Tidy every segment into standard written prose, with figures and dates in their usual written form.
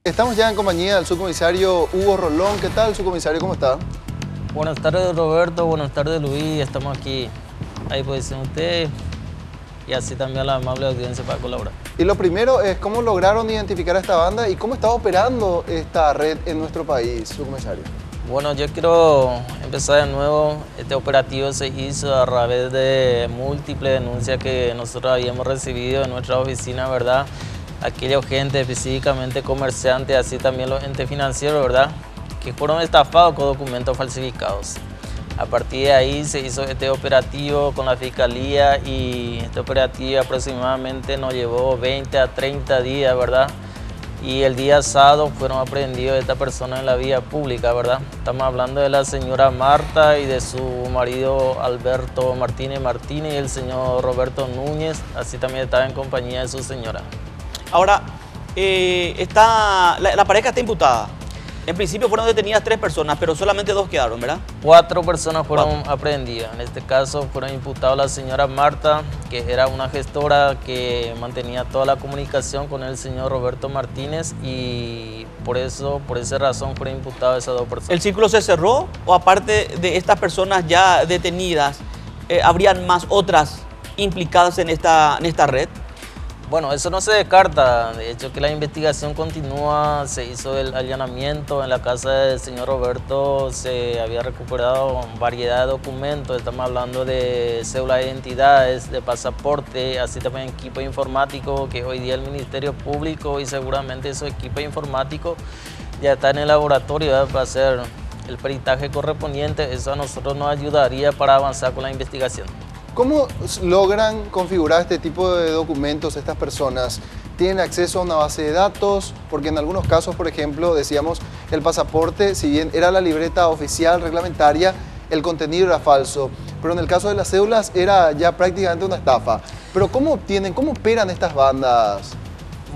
Estamos ya en compañía del subcomisario Hugo Rolón. ¿Qué tal, subcomisario? ¿Cómo está? Buenas tardes, Roberto. Buenas tardes, Luis. Estamos aquí a disposición de ustedes y así también a la amable audiencia para colaborar. Y lo primero es cómo lograron identificar a esta banda y cómo está operando esta red en nuestro país, subcomisario. Bueno, yo quiero empezar de nuevo. Este operativo se hizo a través de múltiples denuncias que nosotros habíamos recibido en nuestra oficina, ¿verdad? Aquellos gente, específicamente comerciantes, así también los entes financieros, ¿verdad?, que fueron estafados con documentos falsificados. A partir de ahí se hizo este operativo con la Fiscalía y este operativo aproximadamente nos llevó 20 a 30 días, ¿verdad? Y el día sábado fueron aprehendidos esta persona en la vía pública, ¿verdad? Estamos hablando de la señora Marta y de su marido Alberto Martínez y el señor Roberto Núñez, así también estaba en compañía de su señora. Ahora, la pareja está imputada. En principio fueron detenidas 3 personas, pero solamente 2 quedaron, ¿verdad? 4 personas fueron aprehendidas. En este caso fueron imputados la señora Marta, que era una gestora que mantenía toda la comunicación con el señor Roberto Martínez, y por esa razón fueron imputadas esas 2 personas. ¿El círculo se cerró o aparte de estas personas ya detenidas, habrían más otras implicadas en esta red? Bueno, eso no se descarta. De hecho, que la investigación continúa. Se hizo el allanamiento en la casa del señor Roberto. Se había recuperado variedad de documentos. Estamos hablando de cédula de identidades, de pasaporte, así también equipo informático, que hoy día el Ministerio Público y seguramente esos equipos informáticos ya están en el laboratorio, ¿verdad?, para hacer el peritaje correspondiente. Eso a nosotros nos ayudaría para avanzar con la investigación. ¿Cómo logran configurar este tipo de documentos estas personas? ¿Tienen acceso a una base de datos? Porque en algunos casos, por ejemplo, decíamos, el pasaporte, si bien era la libreta oficial reglamentaria, el contenido era falso. Pero en el caso de las cédulas era ya prácticamente una estafa. Pero ¿cómo obtienen, cómo operan estas bandas,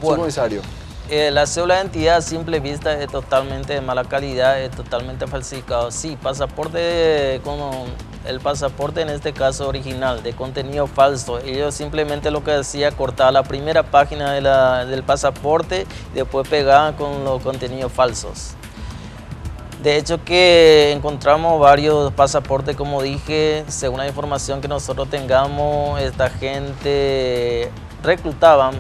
subcomisario? La cédula de identidad a simple vista es totalmente de mala calidad, es totalmente falsificado. Sí, pasaporte como el pasaporte en este caso original, de contenido falso. Ellos simplemente lo que hacían, cortaban la primera página del pasaporte y después pegaban con los contenidos falsos. De hecho que encontramos varios pasaportes, como dije, según la información que nosotros tengamos, esta gente reclutaban,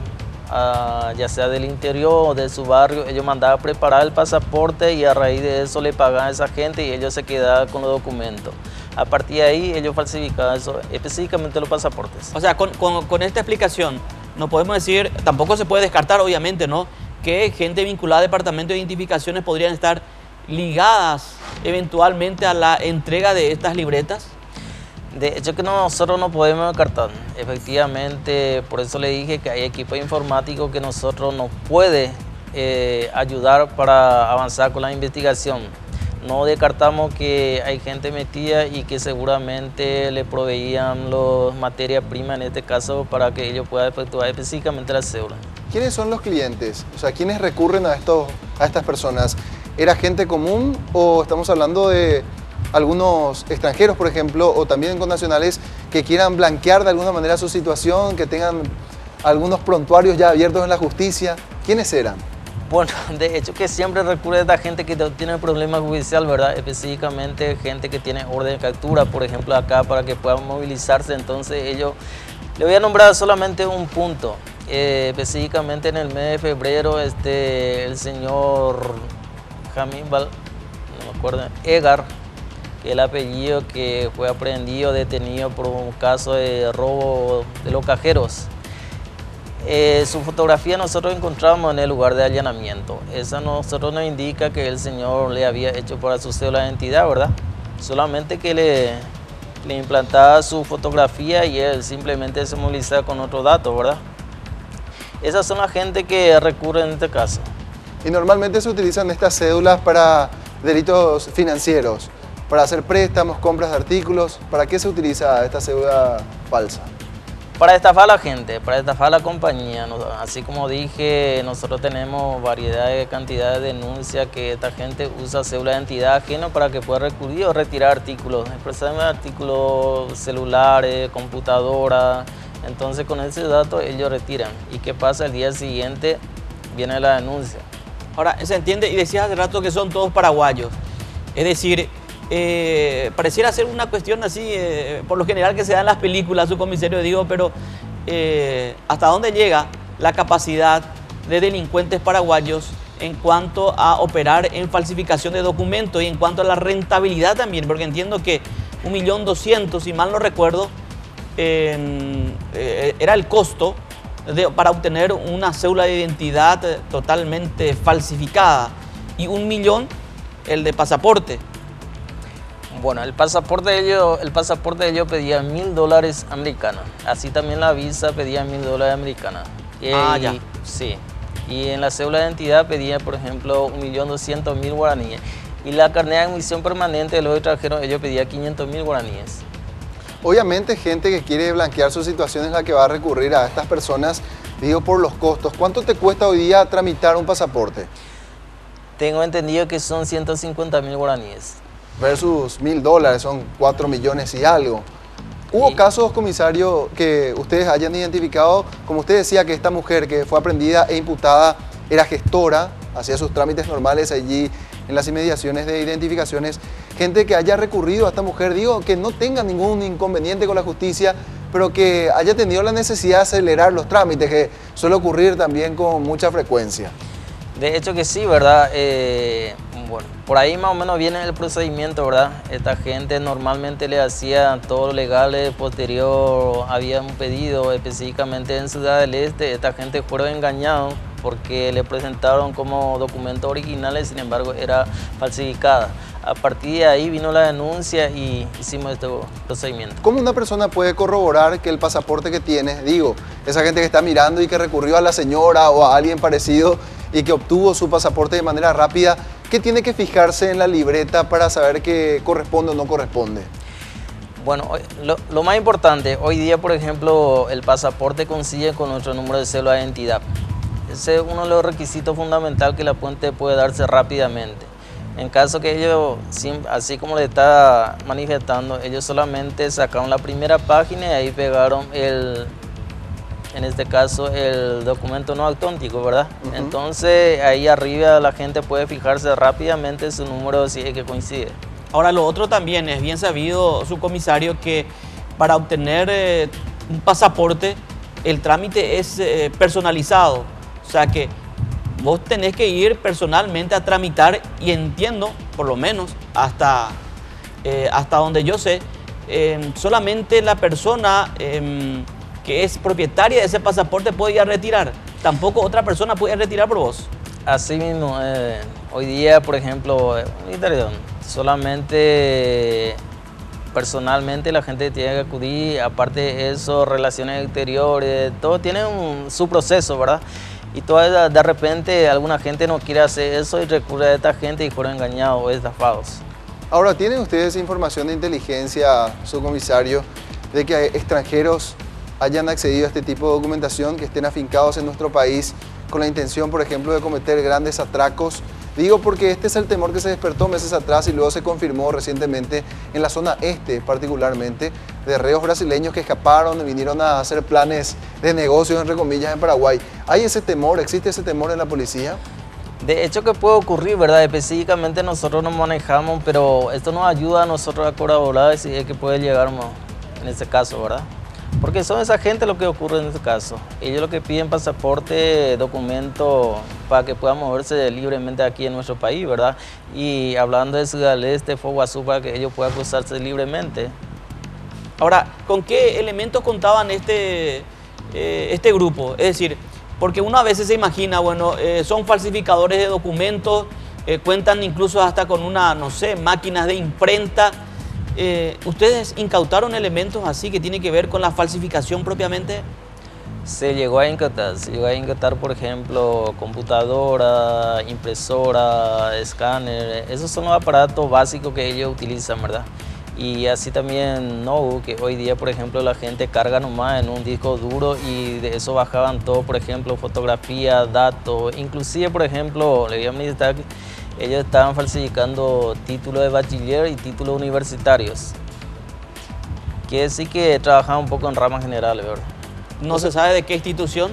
ya sea del interior o de su barrio, ellos mandaban a preparar el pasaporte y a raíz de eso le pagaban a esa gente y ellos se quedaban con los documentos. A partir de ahí ellos falsificaban eso, específicamente los pasaportes. O sea, con esta explicación, no podemos decir, tampoco se puede descartar obviamente, ¿no?, que gente vinculada al departamento de identificaciones podrían estar ligadas eventualmente a la entrega de estas libretas. De hecho que nosotros no podemos descartar, efectivamente, por eso le dije que hay equipo informático que nosotros nos puede ayudar para avanzar con la investigación. No descartamos que hay gente metida y que seguramente le proveían las materias primas, en este caso, para que ellos puedan efectuar específicamente la cédula. ¿Quiénes son los clientes? O sea, ¿quiénes recurren a estas personas? ¿Era gente común o estamos hablando de algunos extranjeros, por ejemplo, o también connacionales que quieran blanquear de alguna manera su situación, que tengan algunos prontuarios ya abiertos en la justicia? ¿Quiénes eran? Bueno, de hecho que siempre recurre a esta gente que tiene problema judicial, ¿verdad? Específicamente gente que tiene orden de captura, por ejemplo, acá, para que puedan movilizarse. Entonces ellos, le voy a nombrar solamente un punto. Específicamente en el mes de febrero, el señor Jamíbal, no me acuerdo, Egar, que es el apellido, que fue aprehendido, detenido por un caso de robo de los cajeros. Su fotografía nosotros encontramos en el lugar de allanamiento. Esa nosotros nos indica que el señor le había hecho para su cédula de identidad, ¿verdad? Solamente que le implantaba su fotografía y él simplemente se movilizaba con otros datos, ¿verdad? Esas son las gente que recurren en este caso. Y normalmente se utilizan estas cédulas para delitos financieros, para hacer préstamos, compras de artículos. ¿Para qué se utiliza esta cédula falsa? Para estafar a la gente, para estafar a la compañía. Así como dije, nosotros tenemos variedad de cantidad de denuncias que esta gente usa cédula de identidad ajena para que pueda recurrir o retirar artículos, expresamente artículos celulares, computadoras. Entonces con ese dato ellos retiran. ¿Y qué pasa? El día siguiente viene la denuncia. Ahora, se entiende, y decías hace rato que son todos paraguayos. Es decir, pareciera ser una cuestión así, por lo general que se da en las películas, su comisario, digo, pero ¿hasta dónde llega la capacidad de delincuentes paraguayos en cuanto a operar en falsificación de documentos y en cuanto a la rentabilidad también? Porque entiendo que 1.200.000, si mal no recuerdo, era el costo para obtener una cédula de identidad totalmente falsificada, y 1 millón el de pasaporte. Bueno, el pasaporte de ellos pedía $1.000 americanos. Así también la visa pedía $1.000 americanos. Ya. Sí. Y en la cédula de identidad pedía, por ejemplo, 1.200.000 guaraníes. Y la carnet de admisión permanente de los extranjeros, ellos pedían 500.000 guaraníes. Obviamente gente que quiere blanquear su situación es la que va a recurrir a estas personas, digo, por los costos. ¿Cuánto te cuesta hoy día tramitar un pasaporte? Tengo entendido que son 150.000 guaraníes. Versus $1.000, son 4 millones y algo. ¿Hubo casos, comisario, que ustedes hayan identificado, como usted decía, que esta mujer que fue aprendida e imputada era gestora, hacía sus trámites normales allí en las inmediaciones de identificaciones, gente que haya recurrido a esta mujer, digo, que no tenga ningún inconveniente con la justicia, pero que haya tenido la necesidad de acelerar los trámites, que suele ocurrir también con mucha frecuencia? De hecho que sí, ¿verdad? Bueno, por ahí más o menos viene el procedimiento, ¿verdad? Esta gente normalmente le hacía todo lo legal, posterior había un pedido específicamente en Ciudad del Este. Esta gente fueron engañados porque le presentaron como documentos originales, sin embargo era falsificada. A partir de ahí vino la denuncia y hicimos este procedimiento. ¿Cómo una persona puede corroborar que el pasaporte que tiene, digo, esa gente que está mirando y que recurrió a la señora o a alguien parecido y que obtuvo su pasaporte de manera rápida, qué tiene que fijarse en la libreta para saber que corresponde o no corresponde? Bueno, lo más importante, hoy día, por ejemplo, el pasaporte coincide con nuestro número de cédula de identidad. Ese es uno de los requisitos fundamentales que la fuente puede darse rápidamente. En caso que ellos, así como le está manifestando, ellos solamente sacaron la primera página y ahí pegaron en este caso, el documento no auténtico, ¿verdad? Entonces, ahí arriba la gente puede fijarse rápidamente su número si es que coincide. Ahora, lo otro también es bien sabido, subcomisario, que para obtener un pasaporte, el trámite es personalizado. O sea que vos tenés que ir personalmente a tramitar, y entiendo, por lo menos, hasta donde yo sé, solamente la persona que es propietaria de ese pasaporte puede ir a retirar. Tampoco otra persona puede retirar por vos. Así mismo, hoy día, por ejemplo, solamente personalmente la gente tiene que acudir. Aparte de eso, relaciones exteriores, todo tiene su proceso, ¿verdad? Y de repente alguna gente no quiere hacer eso y recurre a esta gente y fueron engañados o estafados. Ahora, ¿tienen ustedes información de inteligencia, subcomisario, de que extranjeros hayan accedido a este tipo de documentación, que estén afincados en nuestro país con la intención, por ejemplo, de cometer grandes atracos? Digo porque este es el temor que se despertó meses atrás y luego se confirmó recientemente en la zona este, particularmente, de reos brasileños que escaparon y vinieron a hacer planes de negocios, entre comillas, en Paraguay. ¿Hay ese temor? ¿Existe ese temor en la policía? De hecho que puede ocurrir, ¿verdad? Específicamente nosotros nos manejamos, pero esto nos ayuda a nosotros a colaborar si es que puede llegar en este caso, ¿verdad? Porque son esa gente lo que ocurre en este caso. Ellos lo que piden pasaporte, documento para que puedan moverse libremente aquí en nuestro país, ¿verdad? Y hablando de Ciudad del Este, Foguazú, para que ellos puedan cruzarse libremente. Ahora, ¿con qué elementos contaban este grupo? Es decir, porque uno a veces se imagina, bueno, son falsificadores de documentos, cuentan incluso hasta con no sé, máquinas de imprenta. ¿Ustedes incautaron elementos así que tienen que ver con la falsificación propiamente? Se llegó a incautar, por ejemplo, computadora, impresora, escáner. Esos son los aparatos básicos que ellos utilizan, ¿verdad? Y así también notebook, que hoy día, por ejemplo, la gente carga nomás en un disco duro y de eso bajaban todo, por ejemplo, fotografía, datos. Inclusive, por ejemplo, le voy a mencionar que ellos estaban falsificando títulos de bachiller y títulos universitarios. Quiere decir que trabajaban un poco en ramas generales, ¿verdad? ¿No se sabe de qué institución?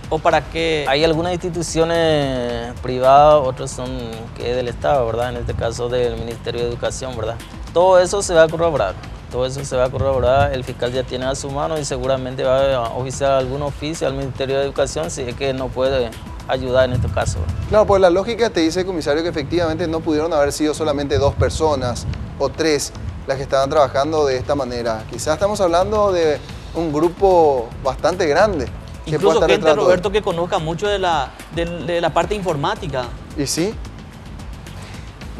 ¿O para qué? Hay algunas instituciones privadas, otras son que es del Estado, ¿verdad? En este caso del Ministerio de Educación, ¿verdad? Todo eso se va a corroborar. Todo eso se va a corroborar, el fiscal ya tiene a su mano y seguramente va a oficiar algún oficio al Ministerio de Educación si es que no puede ayudar en este caso. Claro, pues la lógica te dice, comisario, que efectivamente no pudieron haber sido solamente 2 personas o 3 las que estaban trabajando de esta manera. Quizás estamos hablando de un grupo bastante grande. Incluso gente, Roberto, que conozca mucho de la parte informática. ¿Y sí?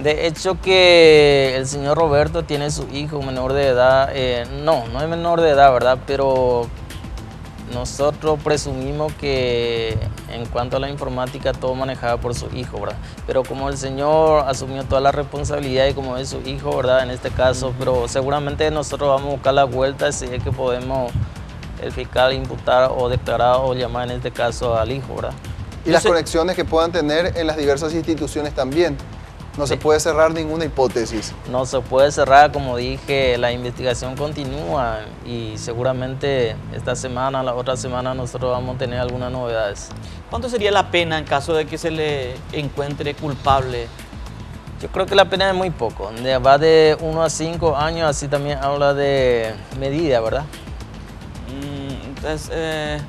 De hecho que el señor Roberto tiene su hijo menor de edad, no es menor de edad, ¿verdad? Pero nosotros presumimos que en cuanto a la informática todo manejaba por su hijo, ¿verdad? Pero como el señor asumió toda la responsabilidad y como es su hijo, ¿verdad? En este caso, pero seguramente nosotros vamos a buscar la vuelta si es que podemos el fiscal imputar o declarar o llamar en este caso al hijo, ¿verdad? Y las conexiones que puedan tener en las diversas instituciones también. No se puede cerrar ninguna hipótesis. No se puede cerrar, como dije, la investigación continúa y seguramente esta semana, la otra semana nosotros vamos a tener algunas novedades. ¿Cuánto sería la pena en caso de que se le encuentre culpable? Yo creo que la pena es muy poco, va de 1 a 5 años, así también habla de medida, ¿verdad? Entonces,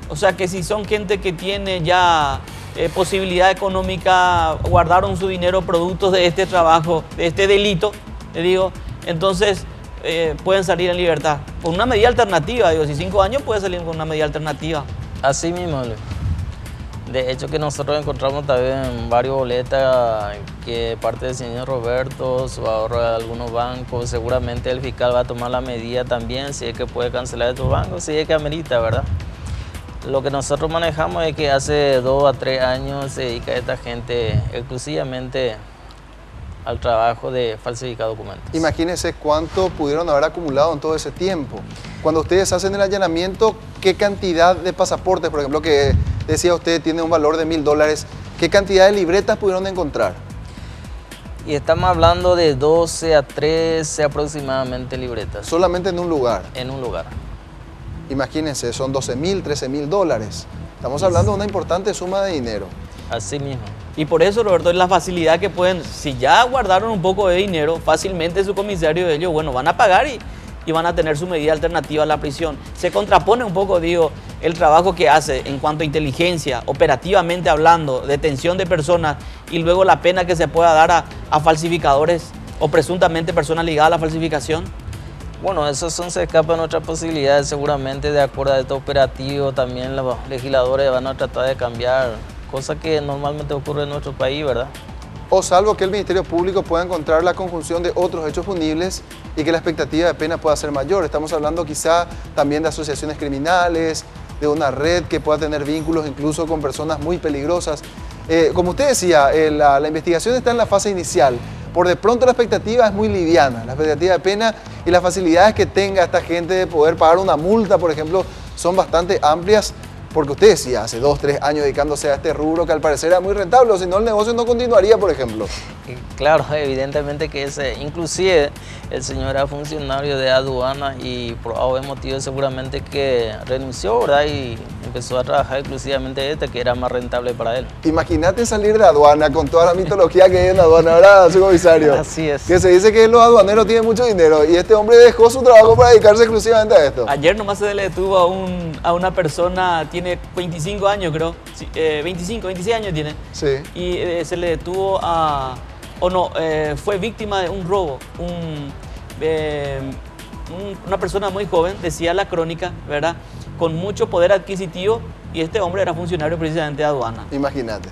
o sea que si son gente que tiene ya posibilidad económica, guardaron su dinero productos de este trabajo, de este delito, le digo, entonces pueden salir en libertad. Con una medida alternativa, digo, si 5 años puede salir con una medida alternativa. Así mismo, Luis. De hecho que nosotros encontramos también varias boletas que parte del señor Roberto, su ahorro de algunos bancos, seguramente el fiscal va a tomar la medida también, si es que puede cancelar estos bancos, si es que amerita, ¿verdad? Lo que nosotros manejamos es que hace 2 a 3 años se dedica esta gente exclusivamente al trabajo de falsificar documentos. Imagínense cuánto pudieron haber acumulado en todo ese tiempo. Cuando ustedes hacen el allanamiento, ¿qué cantidad de pasaportes, por ejemplo, que decía usted tiene un valor de $1000, qué cantidad de libretas pudieron encontrar? Y estamos hablando de 12 a 13 aproximadamente libretas. Solamente en un lugar. En un lugar. Imagínense, son $12.000, $13.000. Estamos hablando de una importante suma de dinero. Así mismo. Y por eso, Roberto, es la facilidad que pueden, si ya guardaron un poco de dinero, fácilmente su comisario de ellos, bueno, van a pagar y van a tener su medida alternativa a la prisión. Se contrapone un poco, digo, el trabajo que hace en cuanto a inteligencia, operativamente hablando, detención de personas y luego la pena que se pueda dar a falsificadores o presuntamente personas ligadas a la falsificación. Bueno, eso se escapa de nuestras posibilidades, seguramente de acuerdo a este operativo también los legisladores van a tratar de cambiar, cosa que normalmente ocurre en nuestro país, ¿verdad? O salvo que el Ministerio Público pueda encontrar la conjunción de otros hechos punibles y que la expectativa de pena pueda ser mayor. Estamos hablando quizá también de asociaciones criminales, de una red que pueda tener vínculos incluso con personas muy peligrosas. Como usted decía, la investigación está en la fase inicial. Por de pronto la expectativa es muy liviana, la expectativa de pena y las facilidades que tenga esta gente de poder pagar una multa, por ejemplo, son bastante amplias, porque usted decía, hace 2, 3 años dedicándose a este rubro que al parecer era muy rentable, o si no el negocio no continuaría, por ejemplo. Claro, evidentemente que inclusive el señor era funcionario de aduana y por algún motivo seguramente que renunció, ¿verdad? Y empezó a trabajar exclusivamente que era más rentable para él. Imagínate salir de aduana con toda la mitología que hay en aduana, ¿verdad, su comisario? Así es. Que se dice que los aduaneros tienen mucho dinero y este hombre dejó su trabajo para dedicarse exclusivamente a esto. Ayer nomás se le detuvo a una persona, tiene 25 años creo, 26 años tiene. Sí. Y se le detuvo fue víctima de un robo. Una persona muy joven, decía la crónica, ¿verdad? Con mucho poder adquisitivo y este hombre era funcionario precisamente de aduana. Imagínate.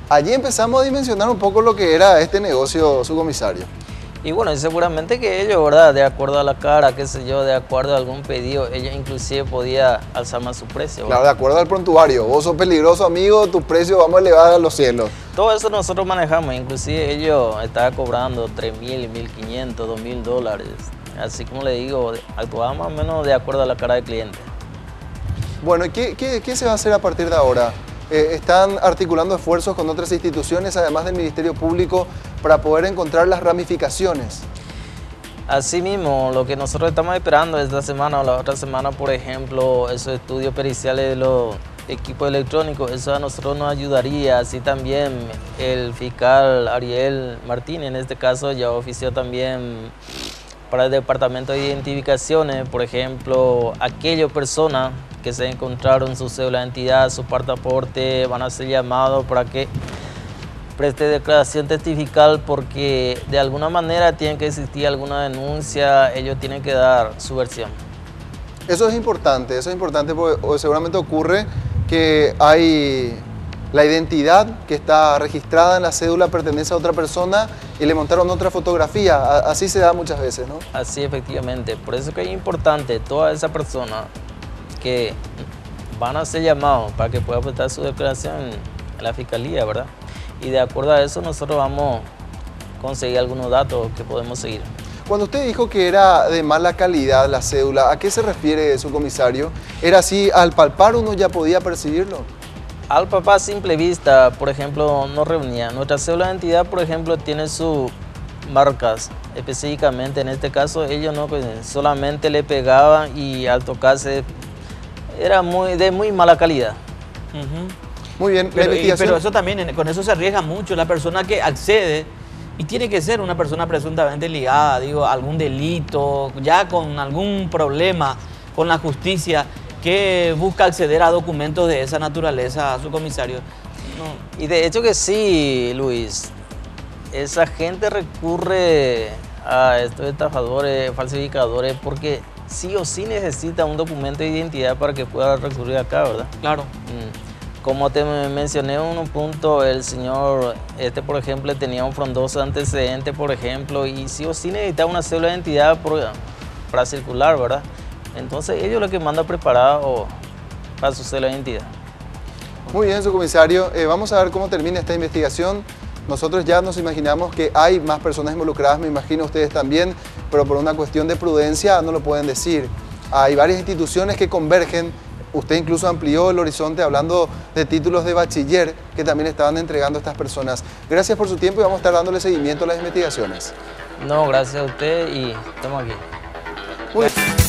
Allí empezamos a dimensionar un poco lo que era este negocio, su comisario. Y bueno, y seguramente que ellos, ¿verdad? De acuerdo a la cara, qué sé yo, de acuerdo a algún pedido, ellos inclusive podía alzar más su precio, ¿verdad? Claro, de acuerdo al prontuario. Vos sos peligroso, amigo, tu precio vamos a elevar a los cielos. Todo eso nosotros manejamos, inclusive ellos estaban cobrando $3.000, $1.500, $2.000. Así como le digo, actuamos más o menos de acuerdo a la cara del cliente. Bueno, ¿y qué se va a hacer a partir de ahora? ¿Están articulando esfuerzos con otras instituciones, además del Ministerio Público, para poder encontrar las ramificaciones? Asimismo, lo que nosotros estamos esperando esta semana o la otra semana, por ejemplo, esos estudios periciales equipo electrónico, eso a nosotros nos ayudaría. Así también el fiscal Ariel Martínez, en este caso, ya ofició también para el departamento de identificaciones, por ejemplo, aquellas personas que se encontraron su cédula de identidad, su pasaporte, van a ser llamados para que preste declaración testifical, porque de alguna manera tiene que existir alguna denuncia, ellos tienen que dar su versión. Eso es importante porque seguramente ocurre que hay la identidad que está registrada en la cédula pertenece a otra persona y le montaron otra fotografía. Así se da muchas veces, ¿no? Así, efectivamente. Por eso que es importante todas esas personas que van a ser llamados para que puedan prestar su declaración en la fiscalía, ¿verdad? Y de acuerdo a eso nosotros vamos a conseguir algunos datos que podemos seguir. Cuando usted dijo que era de mala calidad la cédula, ¿a qué se refiere su comisario? ¿Era así, al palpar uno ya podía percibirlo? Al papá a simple vista, por ejemplo, no reunía. Nuestra cédula de identidad, por ejemplo, tiene sus marcas específicamente. En este caso, ellos no, pues, solamente le pegaban y al tocarse era de muy mala calidad. Muy bien, pero eso también, con eso se arriesga mucho la persona que accede, y tiene que ser una persona presuntamente ligada, digo, a algún delito, ya con algún problema con la justicia, que busca acceder a documentos de esa naturaleza a su comisario. No. Y de hecho que sí, Luis, esa gente recurre a estos estafadores, falsificadores, porque sí o sí necesita un documento de identidad para que pueda recurrir acá, ¿verdad? Claro. Como te mencioné en un punto, el señor, por ejemplo, tenía un frondoso antecedente, por ejemplo, y sí o sí necesitaba una cédula de identidad para circular, ¿verdad? Entonces ellos lo que mandan preparado para su cédula de identidad. Muy bien, subcomisario. Vamos a ver cómo termina esta investigación. Nosotros ya nos imaginamos que hay más personas involucradas, me imagino ustedes también, pero por una cuestión de prudencia no lo pueden decir. Hay varias instituciones que convergen. Usted incluso amplió el horizonte hablando de títulos de bachiller que también estaban entregando a estas personas. Gracias por su tiempo y vamos a estar dándole seguimiento a las investigaciones. No, gracias a usted y estamos aquí. Muy bien.